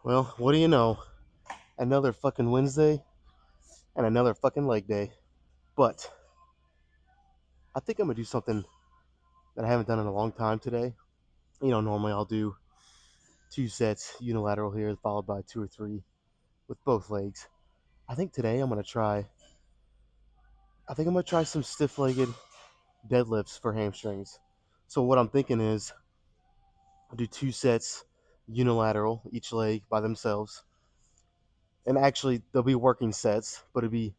Well, what do you know? Another fucking Wednesday and another fucking leg day. But I think I'm gonna do something that I haven't done in a long time today. Normally I'll do two sets unilateral here, followed by two or three with both legs. I think today I'm gonna try. I think I'm gonna try some stiff-legged deadlifts for hamstrings. So what I'm thinking is I'll do two sets unilateral, each leg by themselves, and actually they'll be working sets, but it'll be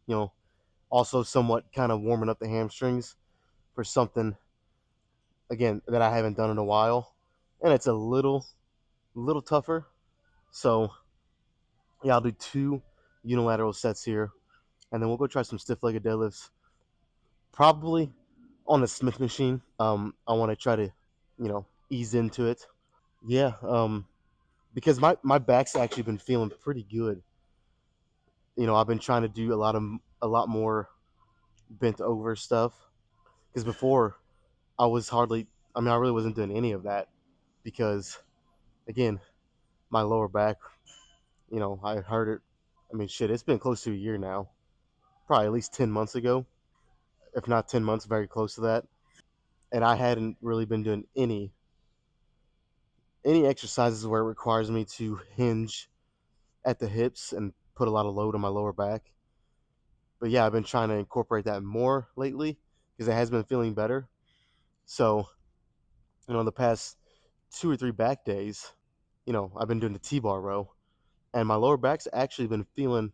also somewhat kind of warming up the hamstrings for something again that I haven't done in a while, and it's a little tougher. So yeah, I'll do two unilateral sets here, and then we'll go try some stiff-legged deadlifts, probably on the Smith machine. I want to try to ease into it. Yeah, because my back's actually been feeling pretty good. I've been trying to do a lot more bent over stuff because before I was hardly. I mean, I really wasn't doing any of that because again, my lower back. I heard it. I mean, shit, it's been close to a year now. Probably at least 10 months ago, if not 10 months, very close to that. And I hadn't really been doing any exercises where it requires me to hinge at the hips and put a lot of load on my lower back. But yeah, I've been trying to incorporate that more lately because it has been feeling better. So, the past two or three back days, I've been doing the T-bar row, and my lower back's actually been feeling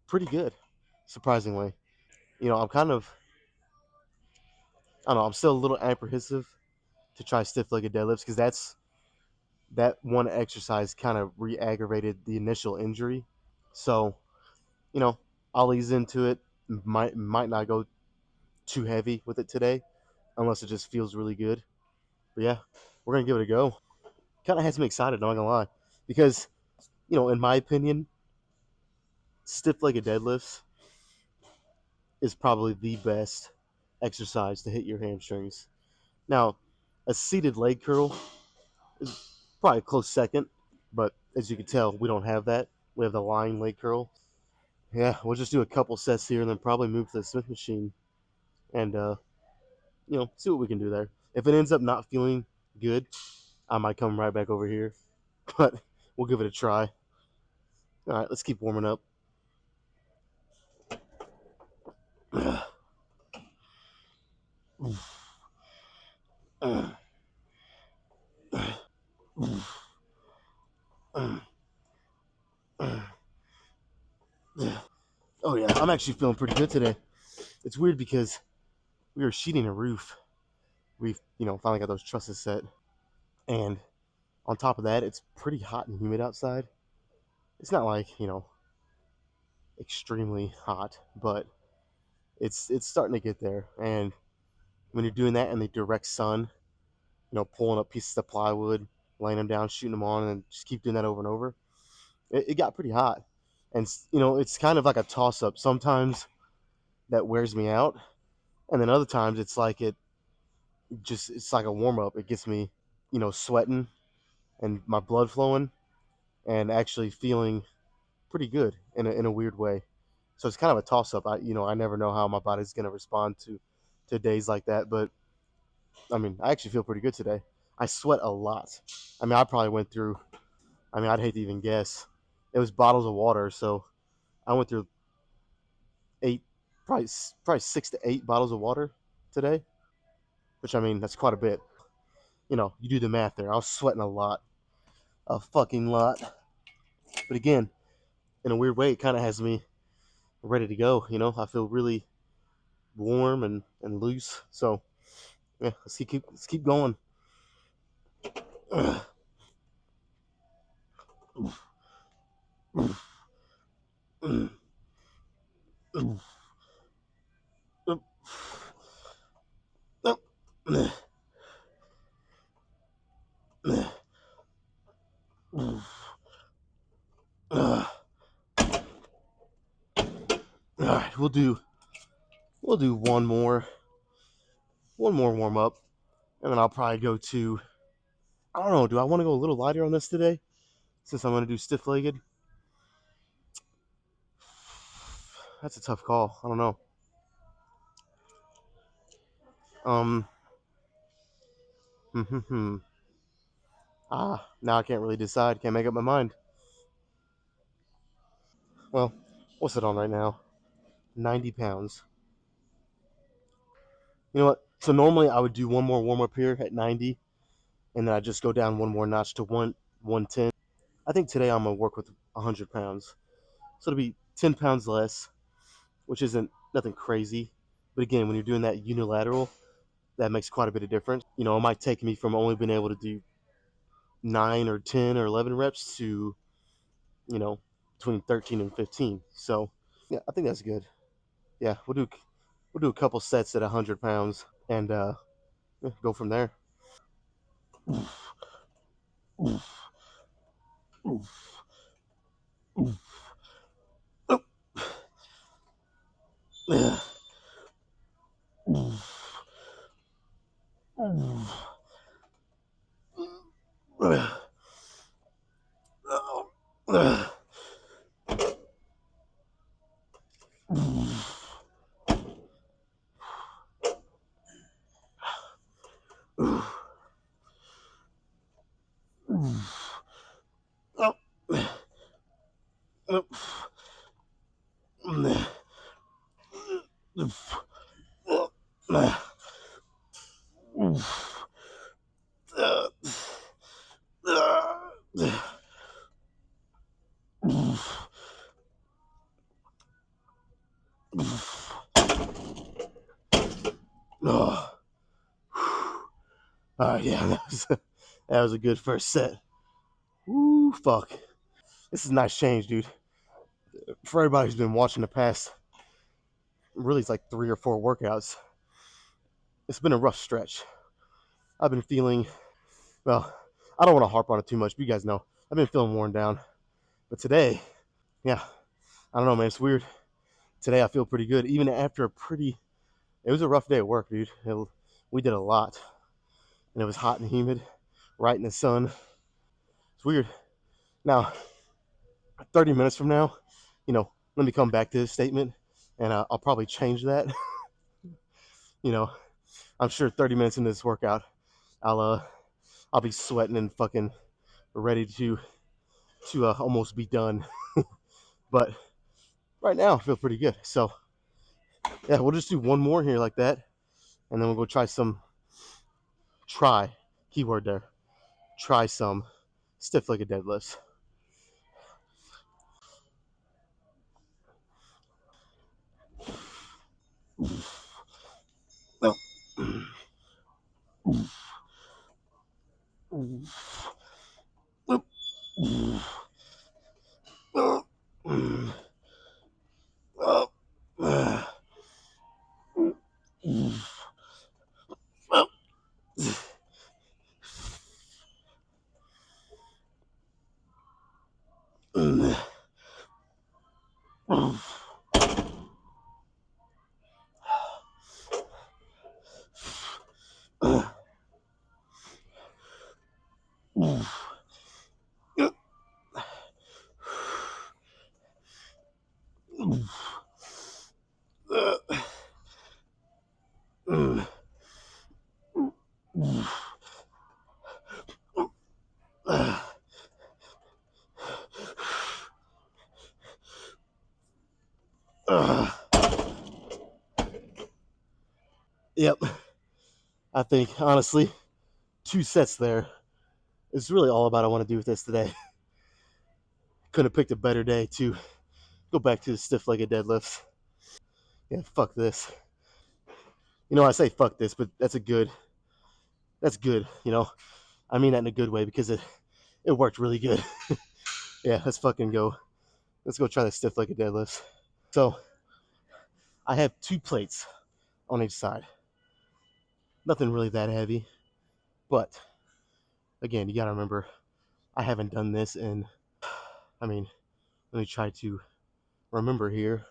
pretty good, surprisingly. I'm kind of, I don't know, I'm still a little apprehensive to try stiff-legged deadlifts because that one exercise kind of re-aggravated the initial injury. So, you know, I'll ease into it. Might not go too heavy with it today, unless it just feels really good. But yeah, we're gonna give it a go. Kind of has me excited. Not gonna lie, because in my opinion, stiff-legged deadlifts is probably the best exercise to hit your hamstrings. Now, a seated leg curl is probably a close second, but as you can tell, we don't have that. We have the lying leg curl. Yeah, we'll just do a couple sets here and then probably move to the Smith machine and see what we can do there. If it ends up not feeling good, I might come right back over here, but we'll give it a try. All right, let's keep warming up. Oh yeah, I'm actually feeling pretty good today. It's weird because we were sheeting a roof. We've finally got those trusses set, and on top of that, it's pretty hot and humid outside. It's not like extremely hot, but it's starting to get there. And when you're doing that in the direct sun, pulling up pieces of plywood, laying them down, shooting them on, and just keep doing that over and over, it got pretty hot. And it's kind of like a toss up. Sometimes that wears me out, and then other times it's like a warm up. It gets me sweating and my blood flowing and actually feeling pretty good in a weird way. So it's kind of a toss up. I never know how my body's going to respond to days like that, but I mean, I actually feel pretty good today. I sweat a lot. I mean, I probably went through. I mean, I'd hate to even guess. It was bottles of water, so I went through eight, probably 6 to 8 bottles of water today. Which I mean, that's quite a bit. You do the math there. I was sweating a fucking lot. But again, in a weird way, it kind of has me ready to go. I feel really warm and loose. So yeah, let's keep going. All right, we'll do one more warm up, and then I'll probably go to. I don't know. Do I want to go a little lighter on this today? since I'm gonna do stiff legged. That's a tough call. I don't know. Um, now I can't really decide. Can't make up my mind. Well, what's it on right now? 90 pounds. You know what? So normally I would do one more warm up here at 90, and then I just go down one more notch to 110. I think today I'm gonna work with 100 pounds, so it'll be 10 pounds less, which isn't nothing crazy. But again, when you're doing that unilateral, that makes quite a bit of difference. You know, it might take me from only being able to do 9 or 10 or 11 reps to, you know, between 13 and 15. So yeah, I think that's good. Yeah, we'll do a couple sets at 100 pounds and yeah, go from there. Oh, all right, yeah, that was a good first set. Woo, fuck. This is a nice change, dude. For everybody who's been watching the past, really, it's like 3 or 4 workouts. It's been a rough stretch. I've been feeling, well, I don't want to harp on it too much, but you guys know, I've been feeling worn down. But today, yeah, I don't know, man, it's weird. Today I feel pretty good, even after it was a rough day at work, dude. We did a lot, and it was hot and humid, right in the sun. It's weird. Now, 30 minutes from now, let me come back to this statement, and I'll probably change that. you know, I'm sure 30 minutes into this workout, I'll uh, I'll be sweating and fucking ready to almost be done. But right now, I feel pretty good. So yeah, we'll just do one more here like that, and then we'll go try keyword there, try some stiff legged deadlifts. No. Yep. I think honestly, 2 sets there is really all about I want to do with this today. Couldn't have picked a better day to go back to the stiff legged deadlifts. Yeah, fuck this. I say fuck this, but that's good. I mean that in a good way because it worked really good. Yeah, let's fucking go. Let's go try the stiff legged deadlifts. So I have 2 plates on each side. Nothing really that heavy, but again, you gotta remember I haven't done this in. I mean, let me try to remember here.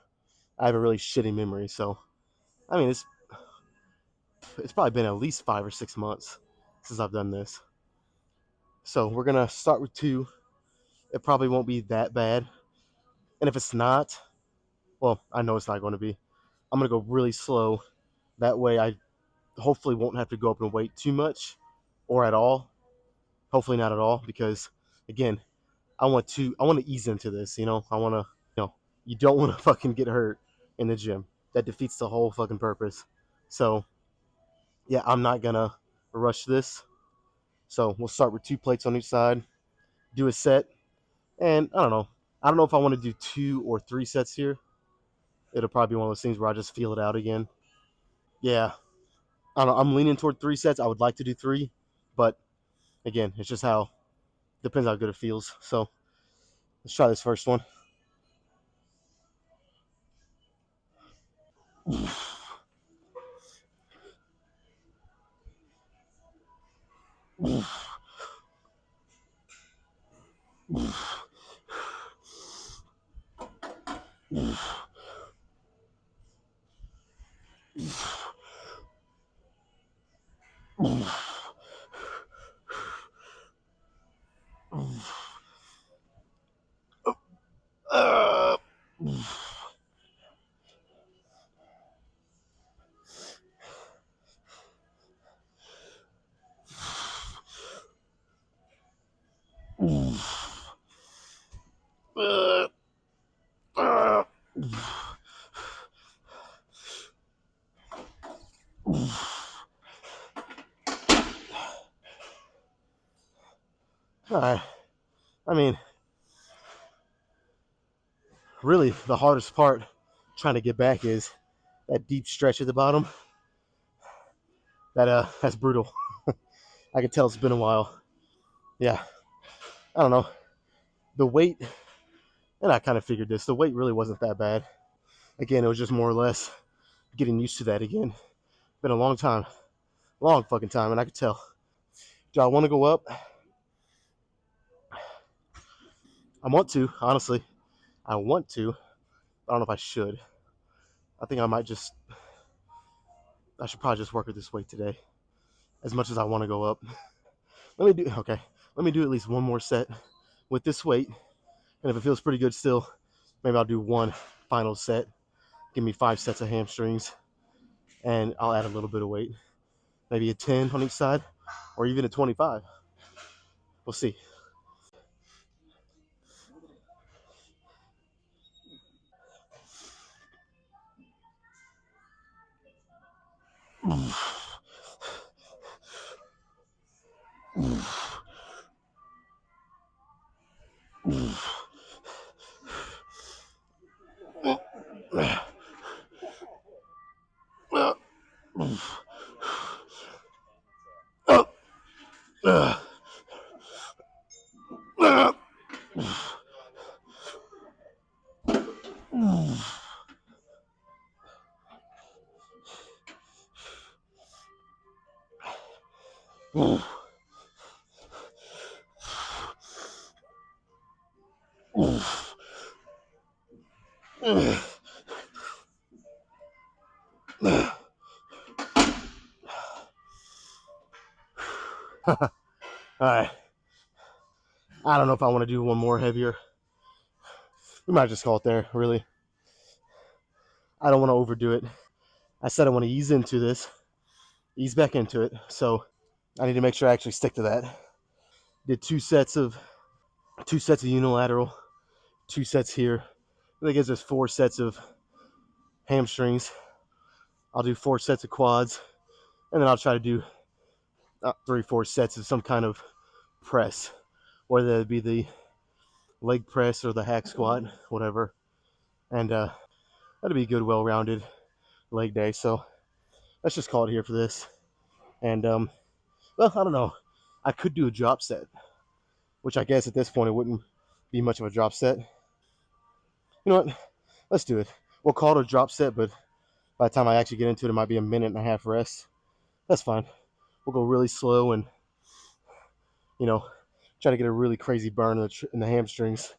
I have a really shitty memory, so I mean it's probably been at least 5 or 6 months since I've done this. So we're gonna start with 2, it probably won't be that bad. And if it's not, well, I know it's not going to be. I'm going to go really slow. That way I hopefully won't have to go up in weight too much or at all. Hopefully not at all, because again, I want to ease into this, I want to, you don't want to fucking get hurt in the gym. That defeats the whole fucking purpose. So, yeah, I'm not going to rush this. So, we'll start with 2 plates on each side, do a set, and I don't know. I don't know if I want to do 2 or 3 sets here. It'll probably be one of those things where I just feel it out again. Yeah, I don't know. I'm leaning toward 3 sets. I would like to do 3, but again, it's just how depends how good it feels. So, let's try this first one. Uh, uh, uh. All right. I mean, really, the hardest part trying to get back is that deep stretch at the bottom. That's brutal. I can tell it's been a while. Yeah, I don't know. The weight, and I kind of figured this. The weight really wasn't that bad. Again, it was just more or less getting used to that again. Been a long fucking time, and I could tell. Do I want to go up? I want to, honestly. I want to. I don't know if I should. I think I should probably just work with this weight today, as much as I want to go up. Let me do at least one more set with this weight, and if it feels pretty good still, maybe I'll do one final set. Give me 5 sets of hamstrings, and I'll add a little bit of weight, maybe a 10 on each side, or even a 25. We'll see. All right. I don't know if I want to do one more heavier. We might just call it there, really. I don't want to overdo it. I said I want to ease back into it. So I need to make sure I actually stick to that. Did 2 sets of unilateral, 2 sets here. That gives us 4 sets of hamstrings. I'll do 4 sets of quads, and then I'll try to do 3, 4 sets of some kind of press, whether it be the leg press or the hack squat, whatever. And that'll be a good, well-rounded leg day. So let's just call it here for this. And well, I don't know. I could do a drop set, which I guess at this point it wouldn't be much of a drop set. You know what? Let's do it. We'll call it a drop set, but by the time I actually get into it, it might be a minute and a half rest. That's fine. We'll go really slow and, you know, try to get a really crazy burn in the hamstrings.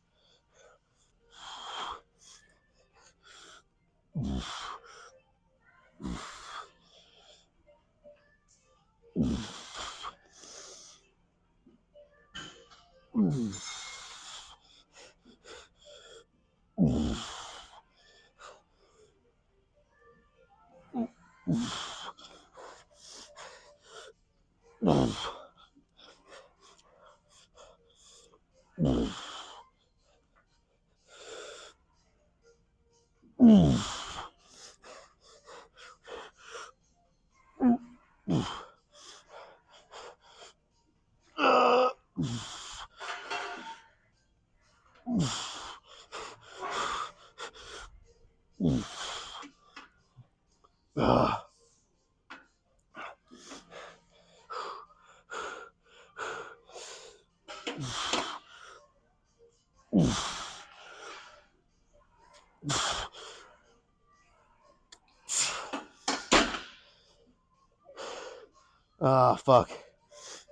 Fuck.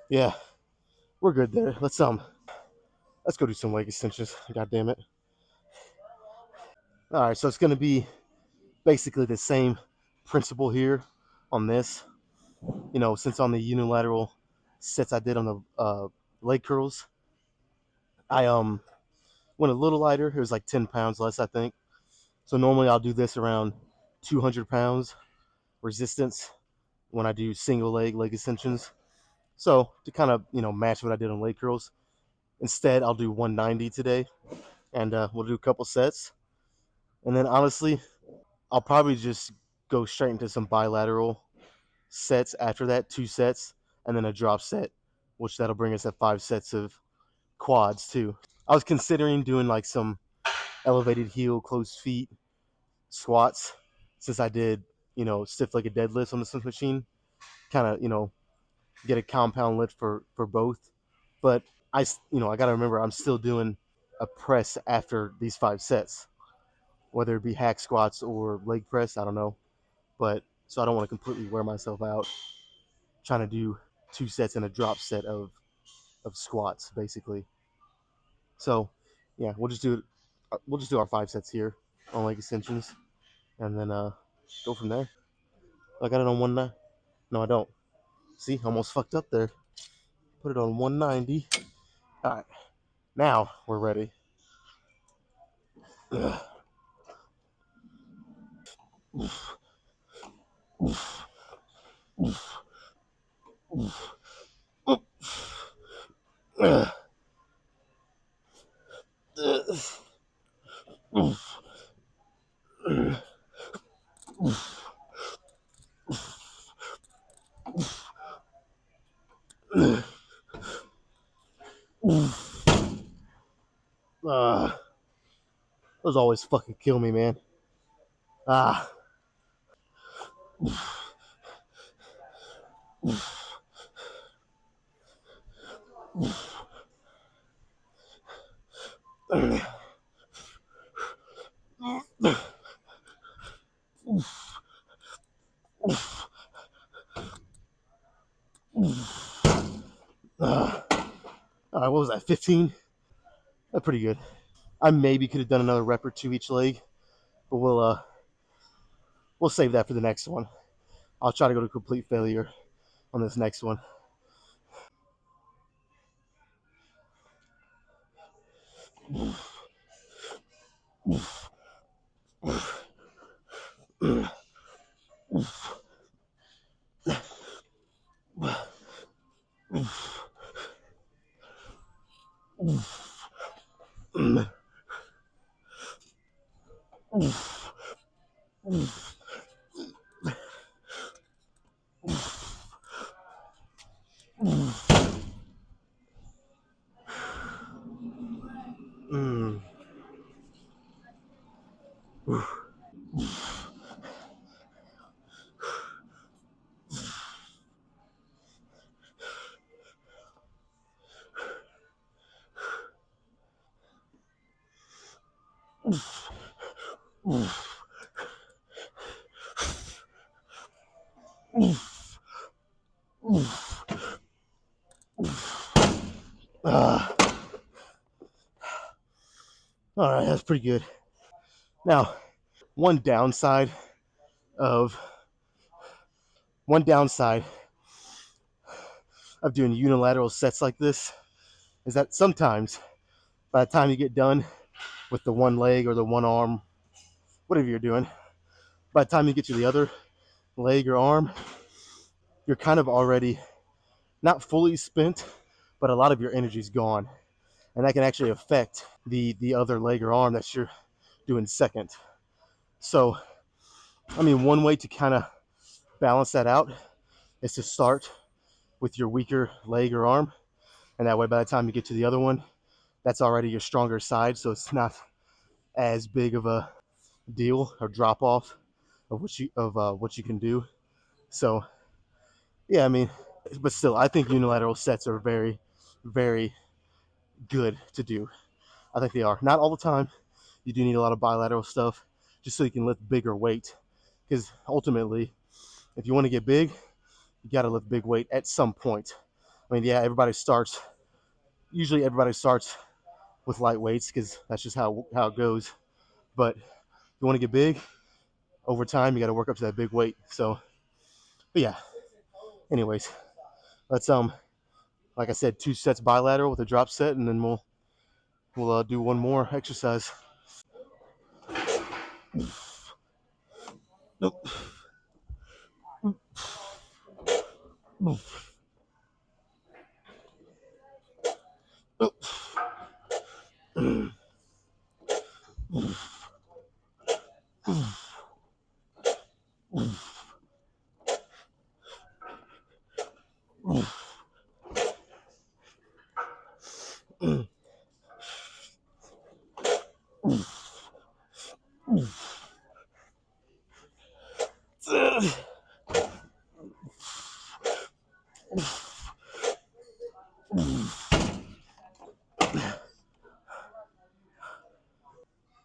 Yeah, we're good there. Let's go do some leg extensions. God damn it. All right, so it's gonna be basically the same principle here on this. Since on the unilateral sets I did on the leg curls, I went a little lighter. It was like 10 pounds less, I think. So normally I'll do this around 200 pounds resistance when I do single leg extensions. So to kind of match what I did on leg curls, instead I'll do 190 today, and we'll do a couple sets. And then honestly, I'll probably just go straight into some bilateral sets after that, 2 sets, and then a drop set, which that'll bring us at 5 sets of quads too. I was considering doing like some elevated heel, closed feet squats since I did, stiff legged deadlifts on the Smith machine. Kind of, get a compound lift for both. But I got to remember I'm still doing a press after these 5 sets, whether it be hack squats or leg press. I don't know, but so I don't want to completely wear myself out trying to do 2 sets and a drop set of squats basically. So yeah, we'll just do our 5 sets here on leg extensions, and then go from there. I got it on 190. No, I don't. See, almost fucked up there. Put it on 190. All right, now we're ready. Those always fucking kill me, man. Ah. All right, what was that? 15? That's pretty good. I maybe could have done another rep or two each leg, but we'll save that for the next one. I'll try to go to complete failure on this next one. Mm. Uh, all right, that's pretty good. Now, one downside of one downside of doing unilateral sets like this is that sometimes by the time you get done with the one leg or the one arm, whatever you're doing, by the time you get to the other, leg or arm, you're kind of already not fully spent, but a lot of your energy's gone. And that can actually affect the other leg or arm that you're doing second. So, I mean, one way to kind of balance that out is to start with your weaker leg or arm. And that way, by the time you get to the other one, that's already your stronger side. So it's not as big of a deal or drop off of what you can do. So yeah, I mean, but still, I think unilateral sets are very, very good to do. I think they are. Not all the time. You do need a lot of bilateral stuff just so you can lift bigger weight. Because ultimately, if you want to get big, you got to lift big weight at some point. I mean, yeah, usually everybody starts with light weights because that's just how it goes. But if you want to get big, over time, you got to work up to that big weight. So, but yeah, anyways, let's, like I said, 2 sets bilateral with a drop set, and then we'll do one more exercise. Nope.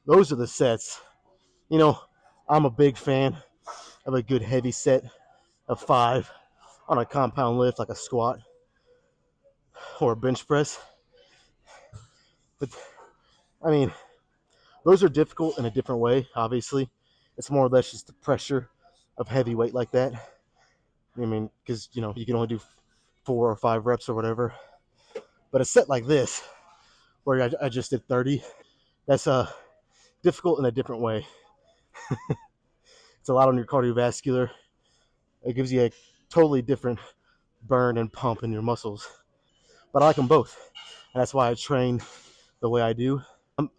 Those are the sets. You know, I'm a big fan of a good heavy set of 5 on a compound lift like a squat or a bench press. But I mean, those are difficult in a different way, obviously. It's more or less just the pressure of heavy weight like that. I mean, because, you can only do 4 or 5 reps or whatever. But a set like this, where I just did 30, that's difficult in a different way. It's a lot on your cardiovascular. It gives you a totally different burn and pump in your muscles. But I like them both. And that's why I train the way I do.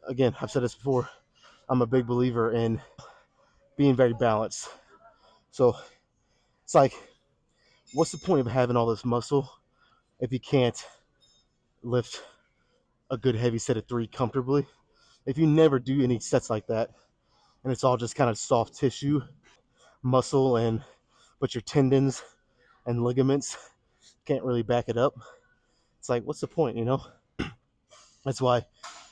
Again, I've said this before. I'm a big believer in being very balanced. So it's like, what's the point of having all this muscle if you can't lift a good heavy set of 3 comfortably? If you never do any sets like that, and it's all just kind of soft tissue, muscle, but your tendons and ligaments can't really back it up, it's like, what's the point? That's why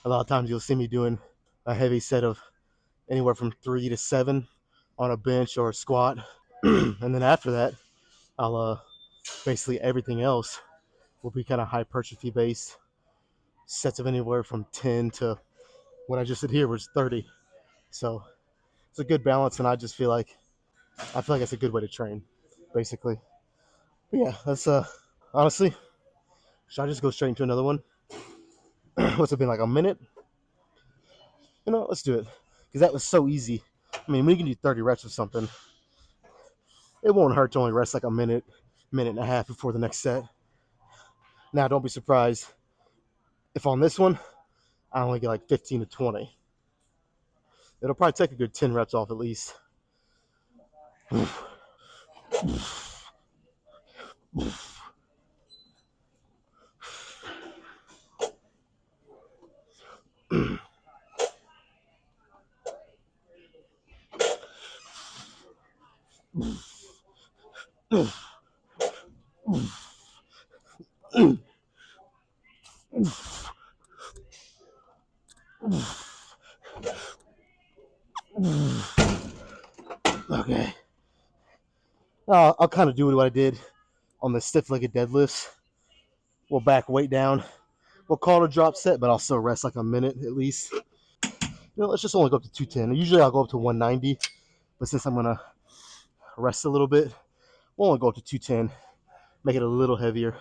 a lot of times you'll see me doing a heavy set of anywhere from 3 to 7 on a bench or a squat. And then after that, I'll basically everything else will be kind of hypertrophy based sets of anywhere from 10 to what I just did here was 30. So it's a good balance, and I feel like it's a good way to train, basically. But yeah, that's honestly, should I just go straight into another one? What's it been, like a minute? Let's do it, because that was so easy. I mean, we can do 30 reps of something. It won't hurt to only rest like a minute and a half before the next set. Now, don't be surprised if on this one I only get like 15 to 20. It'll probably take a good 10 reps off at least. Okay. I'll kind of do what I did on the stiff-legged deadlifts. We'll back weight down. We'll call it a drop set, but I'll still rest like a minute at least. Let's just only go up to 210. Usually I'll go up to 190, but since I'm going to rest a little bit, we'll only go up to 210. Make it a little heavier.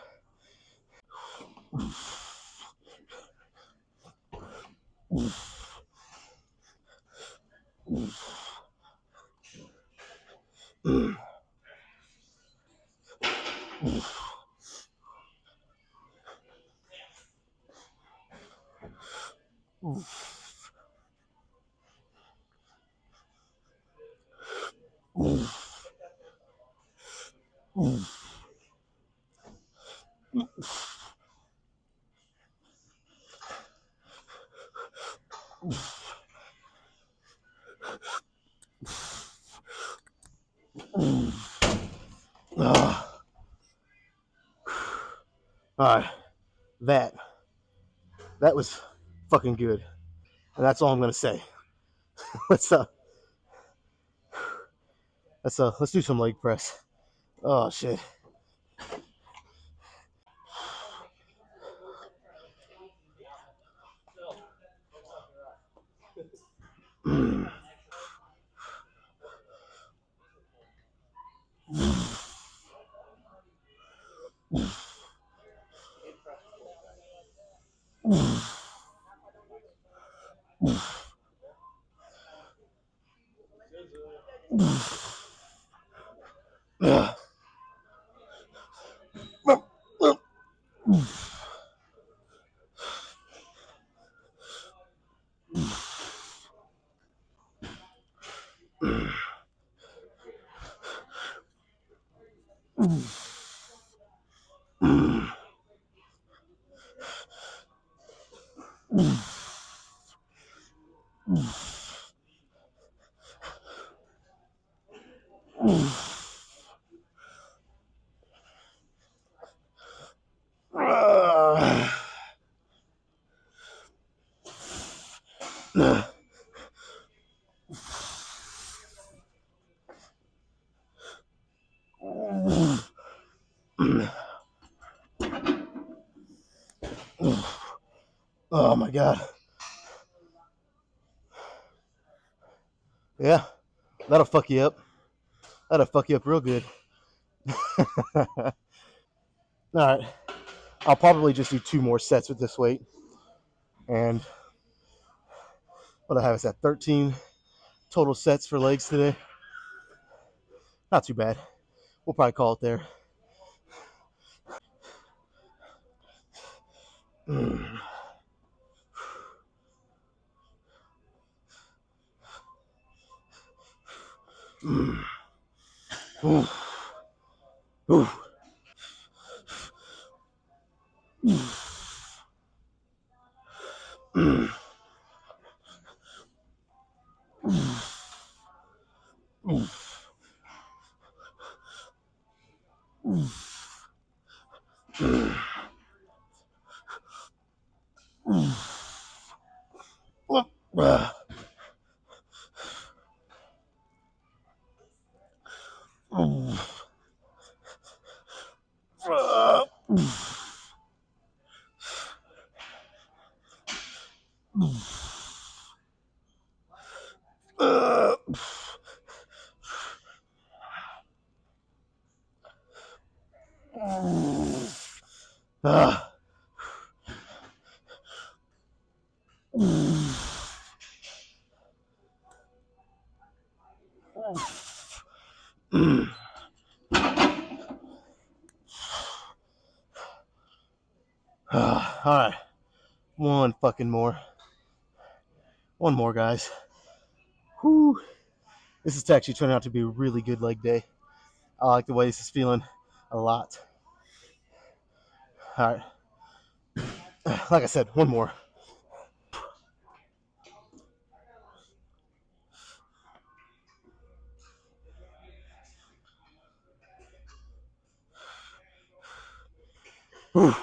All right, that was fucking good, and that's all I'm gonna say. let's let's do some leg press. Oh shit. Oh my god. Yeah, that'll fuck you up. That'll fuck you up real good. All right, I'll probably just do 2 more sets with this weight, and what I have is that 13 total sets for legs today. Not too bad. We'll probably call it there. Ooh. Ooh. All right, one fucking more. One more, guys. Whew. This is actually turning out to be a really good leg day. I like the way this is feeling a lot. All right. Like I said, one more. Whew.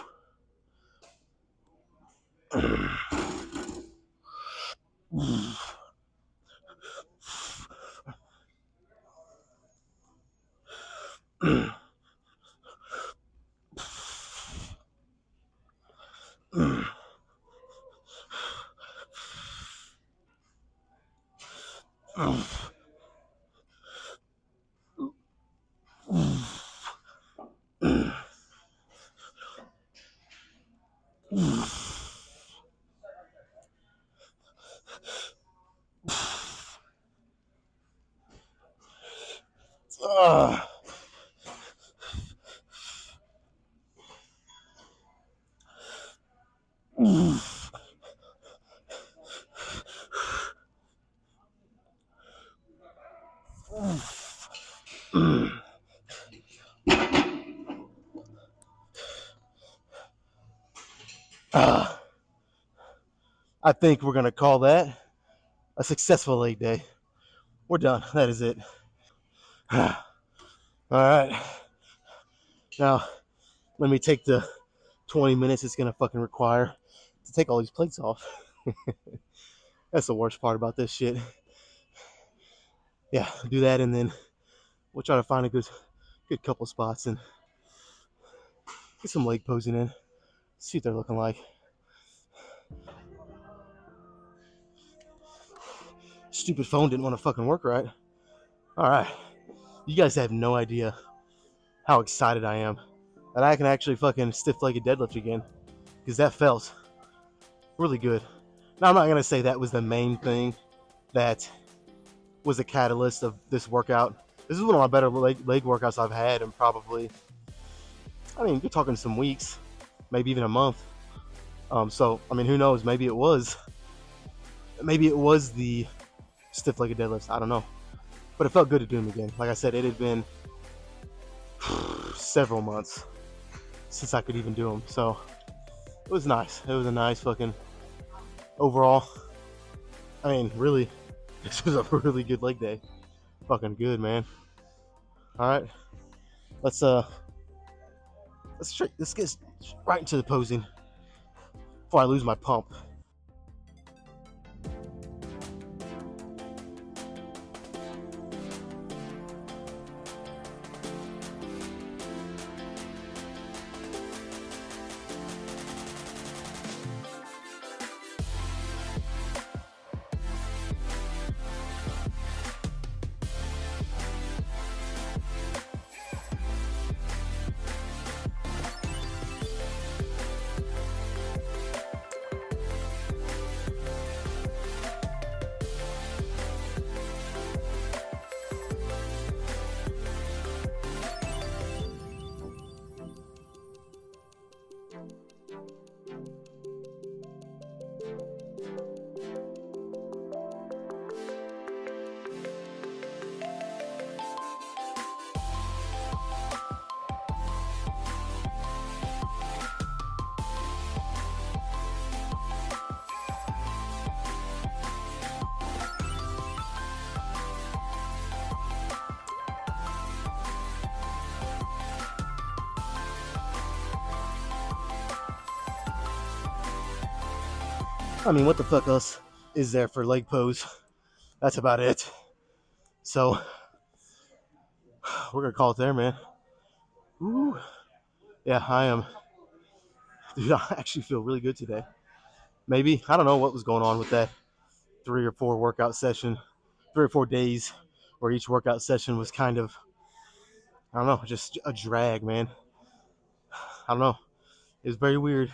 I think we're gonna call that a successful leg day. We're done. That is it. All right. Now let me take the 20 minutes it's gonna fucking require to take all these plates off. That's the worst part about this shit. Yeah, do that, and then we'll try to find a good couple spots and get some leg posing in. See what they're looking like. Stupid phone didn't want to fucking work right. All right, you guys have no idea how excited I am that I can actually fucking stiff-legged deadlift again, because that felt really good. Now I'm not gonna say that was the main thing that was the catalyst of this workout. This is one of my better leg workouts I've had in probably, I mean, you're talking some weeks, maybe even a month. So I mean, who knows? Maybe it was the stiff-legged deadlifts. I don't know, but it felt good to do them again. Like I said, it had been several months since I could even do them, so it was nice. It was a nice fucking overall. I mean, really, this was a really good leg day. Fucking good, man. All right, let's get right into the posing before I lose my pump. I mean, what the fuck else is there for leg pose? That's about it. So we're gonna call it there, man. Ooh. Yeah, I am. Dude, I actually feel really good today. Maybe, I don't know what was going on with that 3 or 4 days where each workout session was kind of, I don't know, just a drag, man. I don't know. It was very weird,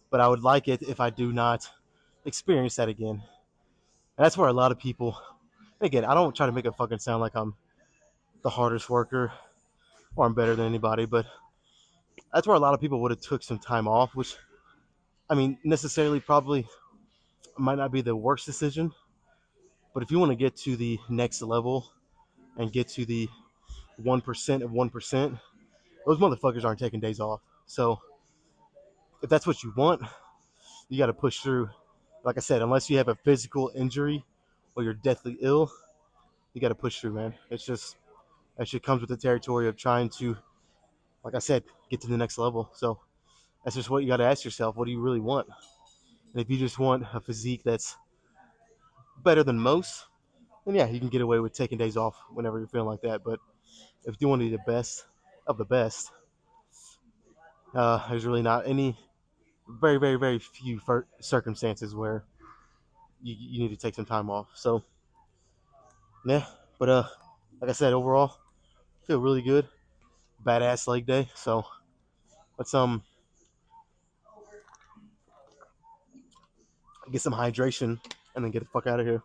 but I would like it if I do not experience that again. And that's where a lot of people, again, I don't try to make it fucking sound like I'm the hardest worker or I'm better than anybody, but that's where a lot of people would have took some time off, which, I mean, necessarily probably might not be the worst decision, but if you want to get to the next level and get to the 1% of 1%, those motherfuckers aren't taking days off. So if that's what you want, you got to push through. Like I said, unless you have a physical injury or you're deathly ill, you got to push through, man. It's just, that shit comes with the territory of trying to, like I said, get to the next level. So that's just what you got to ask yourself. What do you really want? And if you just want a physique that's better than most, then yeah, you can get away with taking days off whenever you're feeling like that. But if you want to be the best of the best, there's really not any, very, very, very few circumstances where you need to take some time off. So yeah, but like I said, overall, feel really good. Badass leg day. So let's get some hydration and then get the fuck out of here.